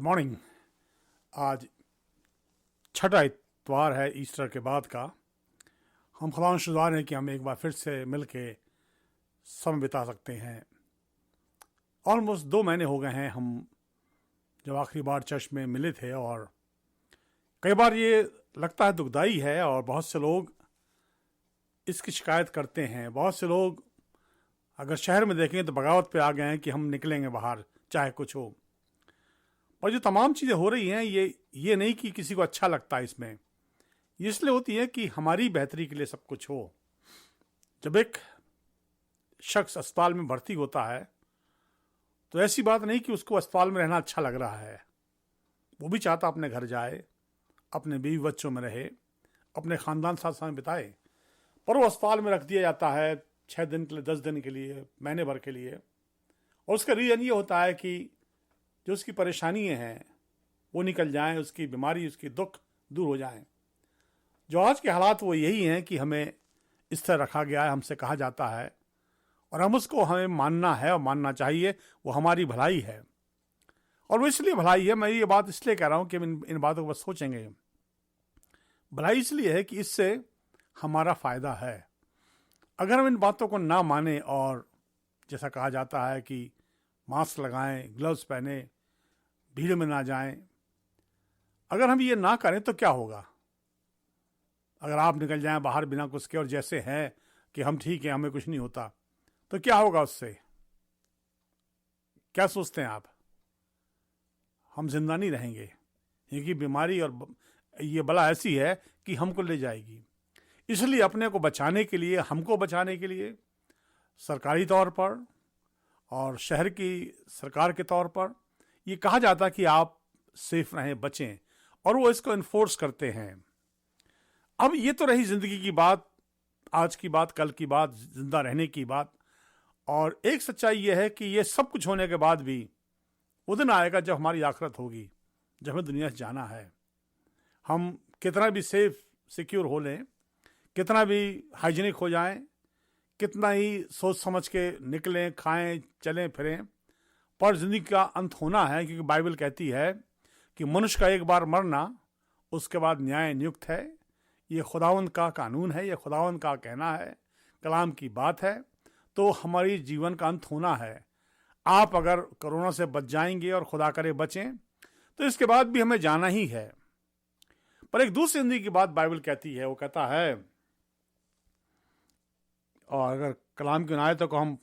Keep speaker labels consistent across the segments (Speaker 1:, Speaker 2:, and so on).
Speaker 1: Morning. आज छठा इतवार है ईस्टर के बाद का। हम खुदा शुक्र हैं कि हम एक बार फिर से मिल के समय बिता सकते हैं। ऑलमोस्ट 2 महीने हो गए हैं हम जब आखिरी बार चर्च में मिले थे, और कई बार ये लगता है दुखदाई है, और बहुत से लोग इसकी शिकायत करते हैं। बहुत से लोग अगर शहर में देखें तो बगावत पे आ गए हैं कि हम निकलेंगे बाहर चाहे कुछ हो। और जो तमाम चीज़ें हो रही हैं ये नहीं कि किसी को अच्छा लगता है। इसमें ये इसलिए होती है कि हमारी बेहतरी के लिए सब कुछ हो। जब एक शख्स अस्पताल में भर्ती होता है तो ऐसी बात नहीं कि उसको अस्पताल में रहना अच्छा लग रहा है। वो भी चाहता अपने घर जाए, अपने बीवी बच्चों में रहे, अपने ख़ानदान साथ समय बिताए, पर वो अस्पताल में रख दिया जाता है 6 दिन के लिए, 10 दिन के लिए, महीने भर के लिए। और उसका रीज़न ये होता है कि जो उसकी परेशानियाँ हैं वो निकल जाएं, उसकी बीमारी, उसकी दुख दूर हो जाएं। जो आज के हालात वो यही हैं कि हमें इस तरह रखा गया है, हमसे कहा जाता है, और हम उसको हमें मानना है और मानना चाहिए। वो हमारी भलाई है, और वो इसलिए भलाई है। मैं ये बात इसलिए कह रहा हूँ कि इन बातों को बस सोचेंगे। भलाई इसलिए है कि इससे हमारा फ़ायदा है। अगर हम इन बातों को ना माने और जैसा कहा जाता है कि मास्क लगाएं, ग्लव्स पहने, भीड़ में ना जाएं, अगर हम ये ना करें तो क्या होगा? अगर आप निकल जाएं बाहर बिना कुछ के और जैसे हैं कि हम ठीक हैं, हमें कुछ नहीं होता, तो क्या होगा उससे? क्या सोचते हैं आप? हम जिंदा नहीं रहेंगे, क्योंकि बीमारी और ये बला ऐसी है कि हमको ले जाएगी। इसलिए अपने को बचाने के लिए, हमको बचाने के लिए सरकारी तौर पर और शहर की सरकार के तौर पर ये कहा जाता है कि आप सेफ रहें, बचें, और वो इसको इन्फोर्स करते हैं। अब ये तो रही जिंदगी की बात, आज की बात, कल की बात, जिंदा रहने की बात। और एक सच्चाई ये है कि ये सब कुछ होने के बाद भी वो दिन आएगा जब हमारी आखिरत होगी, जब हमें दुनिया से जाना है। हम कितना भी सेफ सिक्योर हो लें, कितना भी हाइजीनिक हो जाएं, कितना ही सोच समझ के निकलें, खाएं, चलें फिरें, पर जिंदगी का अंत होना है। क्योंकि बाइबल कहती है कि मनुष्य का एक बार मरना, उसके बाद न्याय नियुक्त है। ये खुदावंद का कानून है, ये खुदावंद का कहना है, कलाम की बात है। तो हमारी जीवन का अंत होना है। आप अगर कोरोना से बच जाएंगे और खुदा करे बचें, तो इसके बाद भी हमें जाना ही है। पर एक दूसरी जिंदगी की बात बाइबल कहती है। वो कहता है, और अगर कलाम की आयतों को हम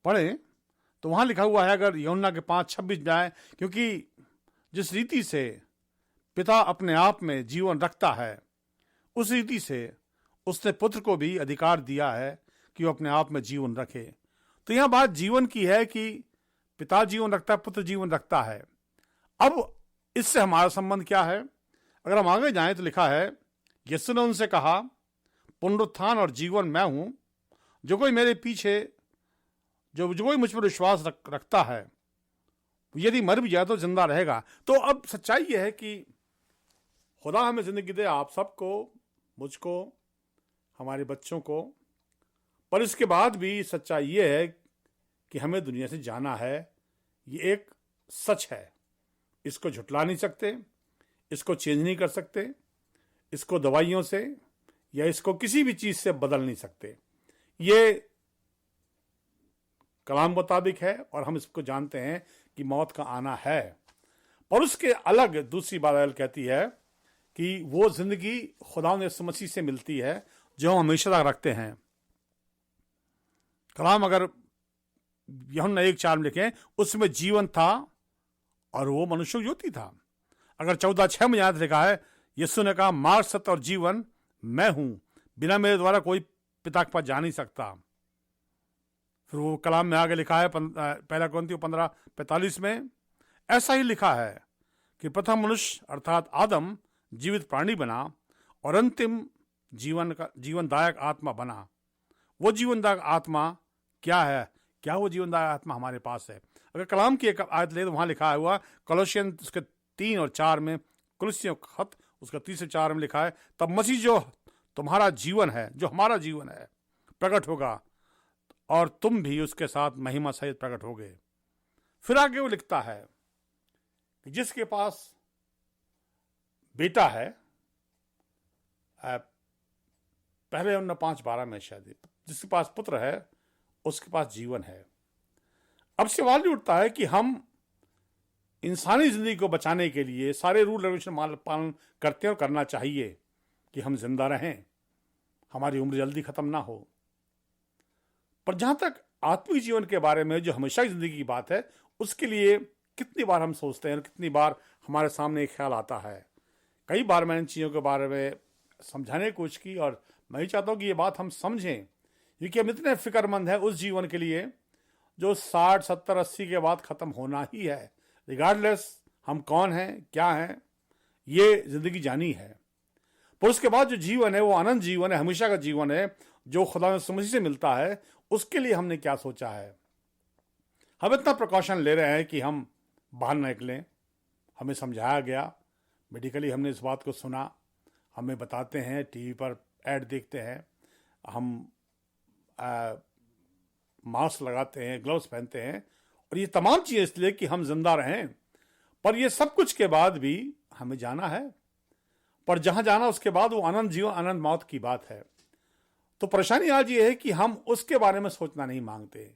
Speaker 1: पढ़ें तो वहाँ लिखा हुआ है, अगर यूहन्ना के 5:26 जाए, क्योंकि जिस रीति से पिता अपने आप में जीवन रखता है, उस रीति से उसने पुत्र को भी अधिकार दिया है कि वो अपने आप में जीवन रखे। तो यहाँ बात जीवन की है कि पिता जीवन रखता है, पुत्र जीवन रखता है। अब इससे हमारा संबंध क्या है? अगर हम आगे जाएं तो लिखा है, यीशु ने उनसे कहा, पुनरुत्थान और जीवन मैं हूं। जो कोई मेरे पीछे, जो कोई मुझ पर विश्वास रखता है, यदि मर भी जाए तो जिंदा रहेगा। तो अब सच्चाई यह है कि खुदा हमें जिंदगी दे, आप सबको, मुझको, हमारे बच्चों को, पर इसके बाद भी सच्चाई यह है कि हमें दुनिया से जाना है। ये एक सच है, इसको झुटला नहीं सकते, इसको चेंज नहीं कर सकते, इसको दवाइयों से या इसको किसी भी चीज से बदल नहीं सकते। ये कलाम मुताबिक है, और हम इसको जानते हैं कि मौत का आना है। पर उसके अलग दूसरी बात कहती है कि वो जिंदगी खुदा ने यीशु मसीह से मिलती है जो हम हमेशा तक रखते हैं। कलाम अगर यूहन्ना 1:4 में लिखें, उसमें जीवन था और वो मनुष्य ज्योति था। अगर 14:6 में याद लिखा है, यीशु ने कहा, मार्ग, सत्य और जीवन मैं हूं, बिना मेरे द्वारा कोई पिता के पास जा नहीं सकता। फिर वो कलाम में आगे लिखा है, 1 कोरिन्थियों 15:45 में ऐसा ही लिखा है कि प्रथम मनुष्य अर्थात आदम जीवित प्राणी बना और अंतिम जीवनदायक आत्मा बना। वो जीवनदायक आत्मा क्या है? क्या वो जीवनदायक आत्मा हमारे पास है? अगर कलाम की एक आयत ले तो वहां लिखा हुआ, कोलोसियन उसके 3 और 4 में, कुलुस्सियों का खत उसका 3 से 4 में लिखा है, तब मसीह जो तुम्हारा जीवन है, जो हमारा जीवन है, प्रकट होगा और तुम भी उसके साथ महिमा सहित प्रकट होगे। फिर आगे वो लिखता है कि जिसके पास बेटा है, पहले 5:12 में शायद, जिसके पास पुत्र है उसके पास जीवन है। अब सवाल ये उठता है कि हम इंसानी जिंदगी को बचाने के लिए सारे रूल रेगुलेशन पालन करते हैं और करना चाहिए कि हम जिंदा रहें, हमारी उम्र जल्दी खत्म ना हो। पर जहां तक आत्मिक जीवन के बारे में जो हमेशा की जिंदगी की बात है, उसके लिए कितनी बार हम सोचते हैं और कितनी बार हमारे सामने एक ख्याल आता है। कई बार मैंने इन चीज़ों के बारे में समझाने की कोशिश की और मैं ही चाहता हूँ कि ये बात हम समझें, क्योंकि हम इतने फिक्रमंद हैं उस जीवन के लिए जो 60, 70, 80 के बाद ख़त्म होना ही है। रिगार्डलेस हम कौन हैं, क्या हैं, ये ज़िंदगी जानी है। पर उसके बाद जो जीवन है वो अनंत जीवन है, हमेशा का जीवन है, जो खुदा मसीह से मिलता है। उसके लिए हमने क्या सोचा है? हम इतना प्रिकॉशन ले रहे हैं कि हम बाहर न निकलें। हमें समझाया गया, मेडिकली हमने इस बात को सुना, हमें बताते हैं, टीवी पर ऐड देखते हैं, हम मास्क लगाते हैं, ग्लव्स पहनते हैं, और ये तमाम चीज़ें इसलिए कि हम जिंदा रहें। पर ये सब कुछ के बाद भी हमें जाना है, पर जहां जाना उसके बाद वो अनंत जीवन, अनंत मौत की बात है। तो परेशानी आज ये है कि हम उसके बारे में सोचना नहीं मांगते।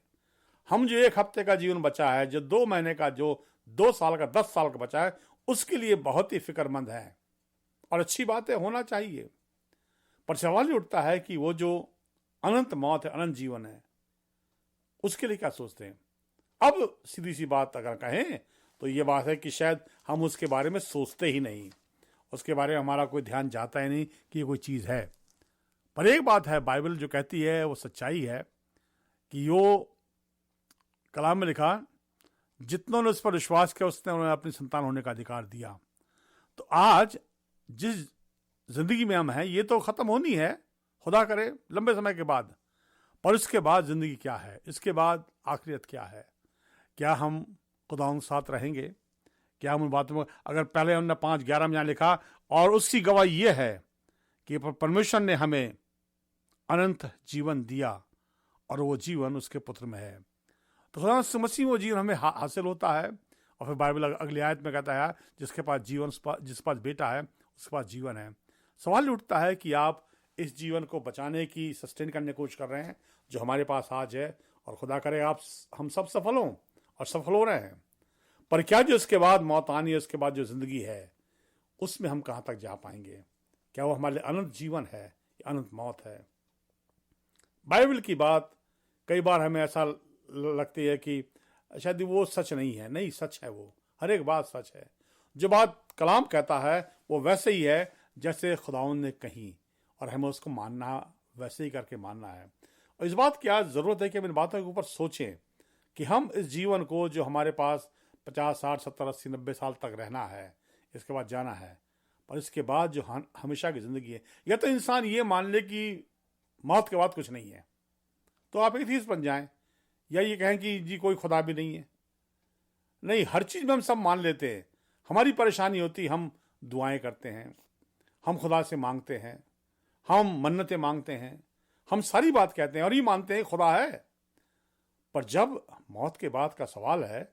Speaker 1: हम जो 1 हफ्ते का जीवन बचा है, जो 2 महीने का, जो 2 साल का, 10 साल का बचा है, उसके लिए बहुत ही फिक्रमंद है और अच्छी बात है, होना चाहिए। पर सवाल ये उठता है कि वो जो अनंत मौत है, अनंत जीवन है, उसके लिए क्या सोचते हैं? अब सीधी सी बात अगर कहें तो ये बात है कि शायद हम उसके बारे में सोचते ही नहीं, उसके बारे में हमारा कोई ध्यान जाता ही नहीं कि ये कोई चीज़ है। पर एक बात है, बाइबल जो कहती है वो सच्चाई है कि यो कलाम में लिखा, जितनों ने उस पर विश्वास किया उसने उन्हें अपनी संतान होने का अधिकार दिया। तो आज जिस जिंदगी में हम हैं ये तो खत्म होनी है, खुदा करे लंबे समय के बाद। पर इसके बाद जिंदगी क्या है? इसके बाद आखिरत क्या है? क्या हम खुदा के साथ रहेंगे? क्या हम उन बातों में, अगर पहले हमने 5:11 में यहाँ लिखा, और उसकी गवाही ये है कि परमेश्वर ने हमें अनंत जीवन दिया और वो जीवन उसके पुत्र में है। तो खुदा मसीह वो जीवन हमें हासिल होता है। और फिर बाइबल अगली आयत में कहता है, जिसके पास जीवन, जिसके पास बेटा है उसके पास जीवन है। सवाल उठता है कि आप इस जीवन को बचाने की, सस्टेन करने की कोशिश कर रहे हैं जो हमारे पास आज है, और खुदा करे हम सब सफल हों, और सफल हो रहे हैं। पर क्या जो इसके बाद मौत आनी है, उसके बाद जो जिंदगी है, उसमें हम कहाँ तक जा पाएंगे? क्या वो हमारे लिए अनंत जीवन है या अनंत मौत है? बाइबल की बात कई बार हमें ऐसा लगती है कि शायद वो सच नहीं है। नहीं, सच है, वो हर एक बात सच है। जो बात कलाम कहता है वो वैसे ही है जैसे खुदावंद ने कही, और हमें उसको मानना, वैसे ही करके मानना है। और इस बात की आज ज़रूरत है कि हम इन बातों के ऊपर सोचें कि हम इस जीवन को, जो हमारे पास 50, 60, 70, 80, 90 साल तक रहना है, इसके बाद जाना है, पर इसके बाद जो हमेशा की ज़िंदगी है, या तो इंसान ये मान ले कि मौत के बाद कुछ नहीं है, तो आप एथीस्ट बन जाएं, या ये कहें कि जी कोई खुदा भी नहीं है। नहीं, हर चीज़ में हम सब मान लेते हैं। हमारी परेशानी होती, हम दुआएं करते हैं, हम खुदा से मांगते हैं, हम मन्नतें मांगते हैं, हम सारी बात कहते हैं और ये मानते हैं खुदा है। पर जब मौत के बाद का सवाल है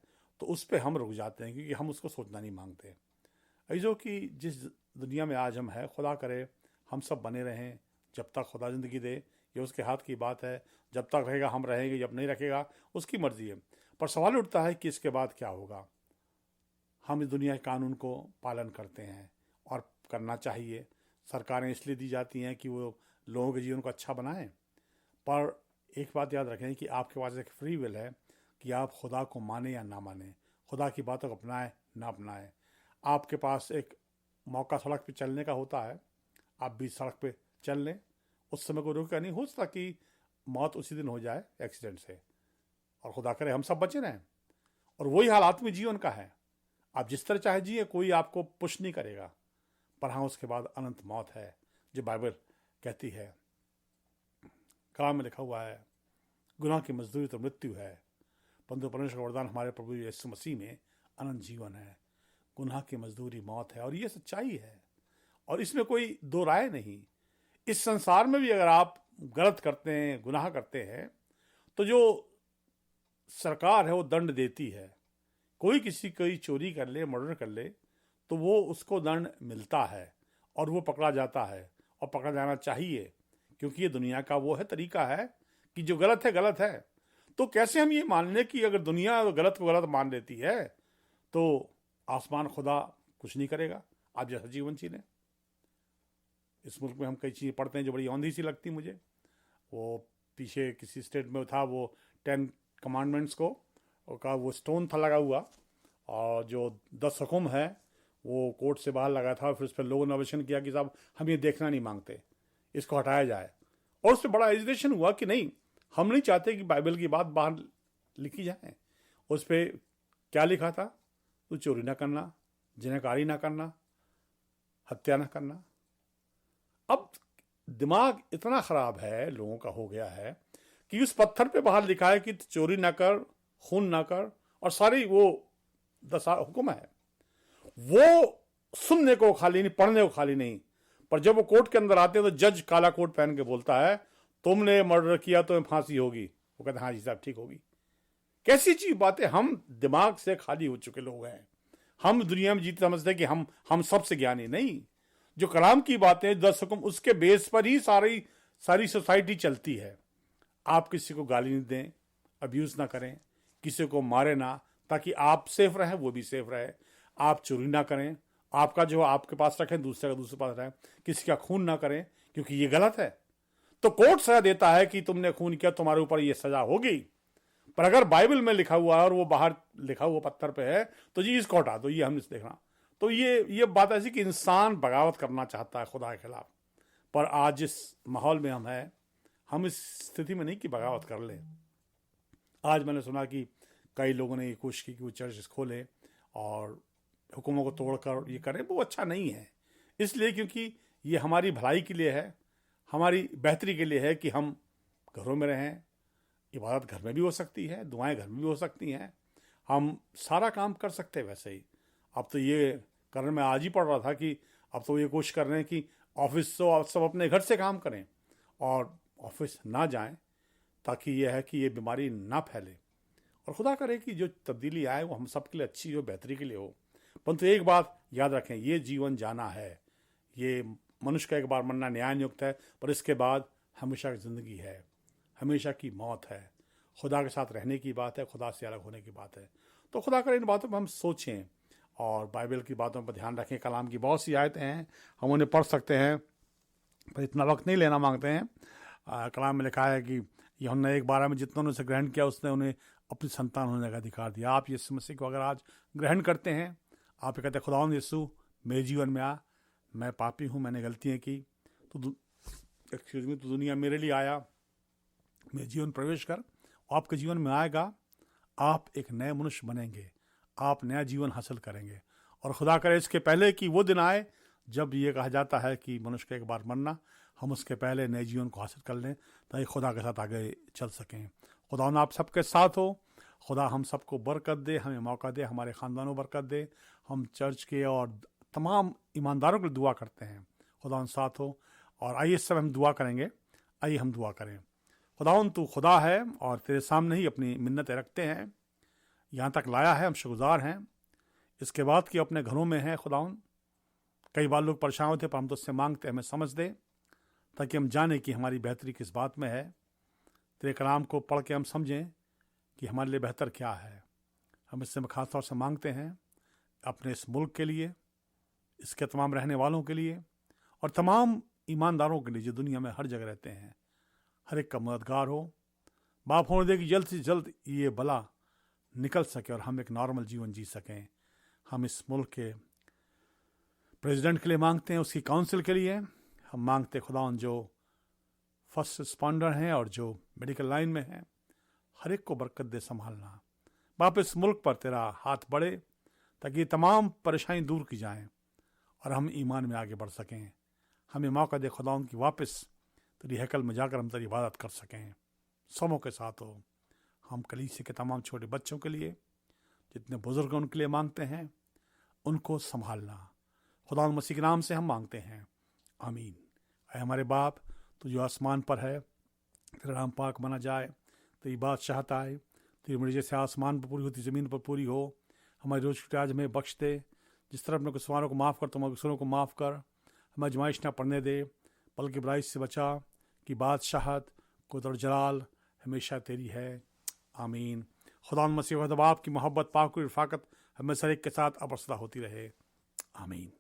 Speaker 1: तो उस पर हम रुक जाते हैं, क्योंकि हम उसको सोचना नहीं मांगते। ऐजो कि जिस दुनिया में आज हम हैं, खुदा करे हम सब बने रहें जब तक खुदा ज़िंदगी दे। ये उसके हाथ की बात है, जब तक रहेगा हम रहेंगे, जब नहीं रखेगा उसकी मर्जी है। पर सवाल उठता है कि इसके बाद क्या होगा? हम इस दुनिया के कानून को पालन करते हैं, और करना चाहिए। सरकारें इसलिए दी जाती हैं कि वो लोगों के जीवन को अच्छा बनाएं। पर एक बात याद रखें कि आपके पास एक फ्री विल है कि आप खुदा को माने या ना माने, खुदा की बातों को अपनाएं ना अपनाएं। आपके पास एक मौका सड़क पे चलने का होता है, आप भी सड़क पे चल लें, उस समय को रोका नहीं। हो सकता कि मौत उसी दिन हो जाए एक्सीडेंट से, और खुदा करे हम सब बचे रहें। और वही हाल आत्मिक जीवन का है, आप जिस तरह चाहे जिए, कोई आपको पुश नहीं करेगा। पर हाँ, उसके बाद अनंत मौत है जो बाइबल कहती है। कलाम में लिखा हुआ है, गुनाह की मजदूरी तो मृत्यु है, परंतु परमेश्वर का वरदान हमारे प्रभु यीशु मसीह में अनंत जीवन है। गुनाह की मजदूरी मौत है, और ये सच्चाई है, और इसमें कोई दो राय नहीं। इस संसार में भी अगर आप गलत करते हैं, गुनाह करते हैं, तो जो सरकार है वो दंड देती है। कोई किसी कोई चोरी कर ले, मर्डर कर ले, तो वो उसको दंड मिलता है और वो पकड़ा जाता है और पकड़ा जाना चाहिए, क्योंकि ये दुनिया का वो है तरीका है कि जो गलत है गलत है। तो कैसे हम ये मान लें कि अगर दुनिया गलत को गलत मान लेती है तो आसमान खुदा कुछ नहीं करेगा? आप जैसा जीवन जी लें। इस मुल्क में हम कई चीज़ें पढ़ते हैं जो बड़ी औंधी सी लगती मुझे। वो पीछे किसी स्टेट में था, वो 10 कमांडमेंट्स को का वो स्टोन था लगा हुआ, और जो 10 हुक्म है वो कोर्ट से बाहर लगा था। फिर उस पर लोगों ने ऑब्जेक्शन किया कि साहब हम ये देखना नहीं मांगते, इसको हटाया जाए। और उस पर बड़ा एजिटेशन हुआ कि नहीं, हम नहीं चाहते कि बाइबल की बात बाहर लिखी जाए। उस पर क्या लिखा था? तो चोरी ना करना, जिनाकारी ना करना, हत्या ना करना। अब दिमाग इतना खराब है लोगों का हो गया है कि उस पत्थर पे बाहर लिखा है कि चोरी ना कर, खून ना कर, और सारी वो 10 हुक्म है, वो सुनने को खाली नहीं, पढ़ने को खाली नहीं। पर जब वो कोर्ट के अंदर आते हैं तो जज काला कोट पहन के बोलता है तुमने मर्डर किया तो फांसी होगी। वो कहते हैं हाँ जी साहब ठीक होगी। कैसी चीज बातें! हम दिमाग से खाली हो चुके लोग हैं। हम दुनिया में जीते समझते हैं कि हम सबसे ज्ञानी नहीं। जो कलाम की बातें 10 हुक्म, उसके बेस पर ही सारी सोसाइटी चलती है। आप किसी को गाली नहीं दें, अब्यूज ना करें, किसी को मारे ना, ताकि आप सेफ रहें, वो भी सेफ रहे। आप चोरी ना करें, आपका जो आपके पास रखें दूसरे का दूसरे पास रहे। किसी का खून ना करें, क्योंकि ये गलत है। तो कोर्ट सजा देता है कि तुमने खून किया, तुम्हारे ऊपर ये सजा होगी। पर अगर बाइबल में लिखा हुआ है और वो बाहर लिखा हुआ पत्थर पे है तो जी इसको हटा दो, ये हम नहीं देखना। तो ये बात ऐसी कि इंसान बगावत करना चाहता है खुदा के खिलाफ। पर आज जिस माहौल में हम हैं, हम इस स्थिति में नहीं कि बगावत कर लें। आज मैंने सुना कि कई लोगों ने ये कोशिश की कि वो चर्च खोलें और हुक्मों को तोड़कर ये करें। वो अच्छा नहीं है, इसलिए क्योंकि ये हमारी भलाई के लिए है, हमारी बेहतरी के लिए है कि हम घरों में रहें। इबादत घर में भी हो सकती है, दुआएं घर में भी हो सकती हैं, हम सारा काम कर सकते हैं वैसे ही। अब तो ये करने में आज ही पड़ रहा था कि अब तो ये कोशिश कर रहे हैं कि ऑफिस तो सब अपने घर से काम करें और ऑफिस ना जाएं, ताकि ये है कि ये बीमारी ना फैले। और खुदा करे कि जो तब्दीली आए वो हम सब के लिए अच्छी हो, बेहतरी के लिए हो। परंतु एक बात याद रखें, ये जीवन जाना है, ये मनुष्य का एक बार मरना न्याय नियुक्त है, पर इसके बाद हमेशा की ज़िंदगी है, हमेशा की मौत है। खुदा के साथ रहने की बात है, खुदा से अलग होने की बात है। तो खुदा करे इन बातों पर हम सोचें और बाइबल की बातों पर ध्यान रखें। कलाम की बहुत सी आयतें हैं, हम उन्हें पढ़ सकते हैं, पर इतना वक्त नहीं लेना मांगते हैं। कलाम में लिखा है कि यूहन्ना 1:12 में जितनों ने उसे ग्रहण किया उसने उन्हें अपनी संतान होने का अधिकार दिया। आप यीशु मसीह को अगर आज ग्रहण करते हैं, आप ये कहते हैं खुदावंद यीशु मेरे जीवन में आ, मैं पापी हूँ, मैंने गलतियाँ की, तो तो दुनिया मेरे लिए आया, मेरे जीवन प्रवेश कर। आपके जीवन में आएगा, आप एक नए मनुष्य बनेंगे, आप नया जीवन हासिल करेंगे। और खुदा करे इसके पहले कि वो दिन आए जब ये कहा जाता है कि मनुष्य का एक बार मरना, हम उसके पहले नए जीवन को हासिल कर लें ताकि खुदा के साथ आगे चल सकें। खुदा आप सबके साथ हो, खुदा हम सबको बरकत दे, हमें मौका दे, हमारे ख़ानदानों बरकत दे। हम चर्च के और तमाम ईमानदारों के लिए दुआ करते हैं, खुदा साथ हो। और आइए इस समय हम दुआ करेंगे। आइए हम दुआ करें। खुदावन तू खुदा है और तेरे सामने ही अपनी मिन्नतें रखते हैं। यहाँ तक लाया है, हम शुक्रगुज़ार हैं। इसके बाद कि अपने घरों में हैं खुदावन, कई बार लोग परेशान होते पर हम तो उससे मांगते हमें समझ दे, ताकि हम जाने कि हमारी बेहतरी किस बात में है। तेरे कलाम को पढ़ के हम समझें कि हमारे लिए बेहतर क्या है। हम इससे खास तौर से मांगते हैं अपने इस मुल्क के लिए, इसके तमाम रहने वालों के लिए और तमाम ईमानदारों के लिए जो दुनिया में हर जगह रहते हैं। हर एक का मददगार हो। बाप होने दे कि जल्द से जल्द ये बला निकल सके और हम एक नॉर्मल जीवन जी सकें। हम इस मुल्क के प्रेसिडेंट के लिए मांगते हैं, उसकी काउंसिल के लिए हम मांगते खुदावन जो फर्स्ट रिस्पॉन्डर हैं और जो मेडिकल लाइन में हैं, हर एक को बरकत दे संभालना। बाप इस मुल्क पर तेरा हाथ बढ़े ताकि ये तमाम परेशानी दूर की जाएं और हम ईमान में आगे बढ़ सकें। हमें मौका दे खुदावन की वापस तेरी हैकल में जाकर हम तेरी इबादत कर सकें। समों के साथ हो। हम कलीसिया के तमाम छोटे बच्चों के लिए, जितने बुजुर्ग उनके लिए मांगते हैं, उनको संभालना। खुदा मसीह के नाम से हम मांगते हैं, आमीन। ऐ हमारे बाप तो जो आसमान पर है, तेरा नाम पाक माना जाए, तेरी बात चाहता है, तेरी मर्जी जैसे आसमान पर पूरी होती ज़मीन पर पूरी हो। हमारी रोज की आज हमें बख्श दे। जिस तरह अपने गुस्वारों को माफ़ कर, तुम्हारे गुस्सों को माफ़ कर। हमें आजमाइश न पड़ने दे, बल्कि बुराई से बचा, कि बादशाहत कुदरत और जलाल हमेशा तेरी है। आमीन। खुदा मसीह व बाप की मोहब्बत, पाक की रफ़ाकत हमें सर एक के साथ अब सदा होती रहे। आमीन।